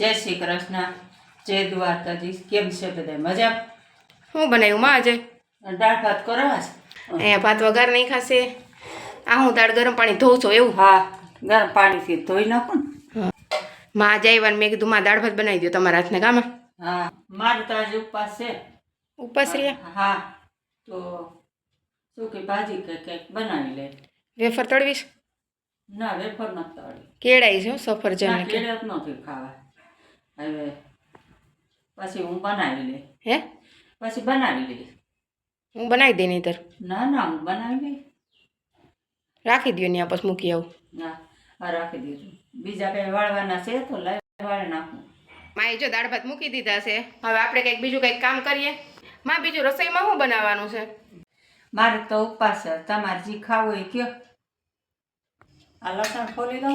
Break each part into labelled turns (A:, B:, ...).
A: જય શ્રી કૃષ્ણ, જય દ્વારકાધીશ. કેમ છે બધા મજા?
B: શું બનાવ્યું માં આજે?
A: દાળ ભાત કરવા છે.
B: અહીંયા ભાત વઘાર નહીં ખાશે. આ હું દાળ ગરમ પાણી ધોઉં છું એવું?
A: હા, ગરમ પાણીથી ધોઈ નાખું ને.
B: માં આજે આવ્યા ને મેં કીધું માં દાળ ભાત બનાવી દો તમારા હાથને કામાં.
A: હા, મારે તો આજે ઉપવાસ છે.
B: ઉપવાસ રહ્યા?
A: હા, તો શું કે ભાજી કે કંઈક બનાવી લે.
B: વેફર તળવીશ?
A: ના, વેફર નથી તળી.
B: કેળાઈ છે સફરજન
A: ના,
B: ને
A: કેળા જ નથી ખાવા. હવે પછી હું બનાવી લે.
B: હે?
A: પછી બનાવી લઈશ.
B: હું બનાવી દઈ નહીતર.
A: ના ના, હું બનાવી લઈશ.
B: રાખી દો ને પછી મૂકી આવું.
A: ના, હા રાખી દીધું. બીજા કંઈ વાળવાના છે તો લાવી વાળી નાખું.
B: માએ જો દાળ ભાત મૂકી દીધા છે. હવે આપણે કંઈક બીજું કંઈક કામ કરીએ. માં બીજું રસોઈમાં શું બનાવવાનું છે?
A: મારે તો ઉપવાસ છે. તમારે જે ખાવું હોય કયો. આ લસણ ખોલી દો,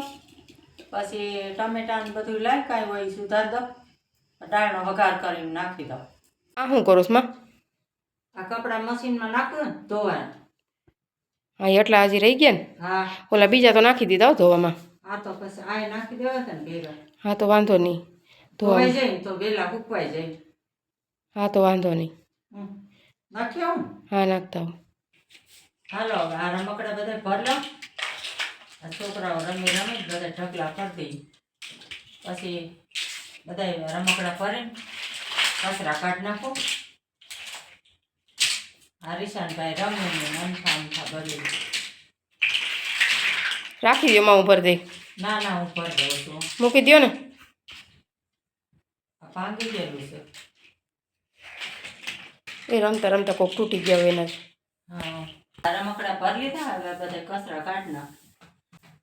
A: પછી ટમેટા ને બધું લાવી કાંઈ હોય સુધાર દો, દાળનો વઘાર કરીને નાખી દો.
B: આ શું કરું માં?
A: આ કપડાં મશીનમાં નાખું ને ધોવાના.
B: હા એટલા હજી રહી ગયા ને?
A: હા.
B: ઓલા બીજા તો નાખી દીધા ધોવામાં.
A: હા તો પછી આ નાખી દેવા હતા ને ભેગા.
B: હા તો વાંધો નહીં.
A: ધોવાઈ જાય ને તો વેલા ફૂકવાઈ જાય.
B: હા તો વાંધો નહીં.
A: નાખી આવું?
B: હા નાખતા આવું.
A: હાલો હવે આ રમકડા બધા ભર લો. આ છોકરાઓ રમી રમી બધા ઢગલા કરી દઈ. પછી બધા રમકડા ભરીને કચરા કાઢી નાખો. હરીશાનભાઈ રમીને અમથા અમથા ભરી.
B: રાખી દો માં ઉપર દઈ.
A: ના ના, હું ભર દઉં છું.
B: મૂકી દો ને.
A: આ ભાંગી ગયેલું છે.
B: એ રમતા રમતા કોક તૂટી ગયા હોય એના.
A: હા, આ રમકડા ભરી લીધા. હવે બધા કચરા કાઢી નાખો.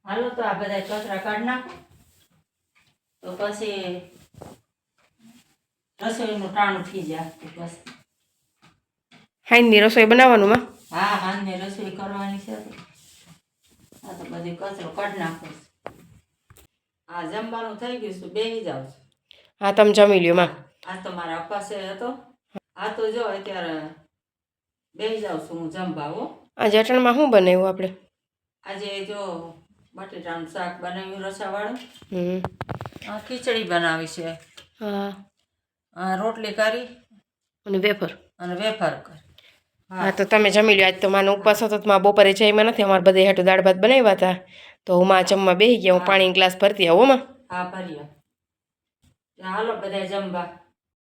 A: હાલો તો આ બધા કચરા કાઢી નાખો. તો પછી રસોઈનું ટાણું થઈ જાય. બસ
B: હાઈની રસોઈ બનાવવાનું માં?
A: હા, હાંજને રસોઈ કરવાની છે. આ તો બધી કચરો કાઢી નાખો. હા, જમવાનું થઈ ગયું છે. બેસી જાવ.
B: હા તમે જમી લ્યો માં.
A: આ તો મારા અપાસે હતો. આ તો જો અત્યારે બેસી જાઉં છું હું જમવા. હો,
B: આજે અટાણમાં શું બનાવ્યું આપણે?
A: આજે જો બટેટાનું શાક બનાવ્યું રસાવાળું.
B: હમ.
A: ખીચડી બનાવી છે.
B: હા.
A: રોટલી કરી
B: અને વેફર.
A: અને વેફર કરી.
B: હા તો તમે જમી લ્યો. આજ તો માનો ઉપવાસ હતો તો માં બપોરે જઈમાં નથી. અમારે બધા હાટું દાળ ભાત બનાવ્યા હતા તો હું માં જમવા બેસી ગયા. હું પાણી ગ્લાસ ભરતી આવું માં.
A: હા ભર્યા. હાલો બધા જમવા.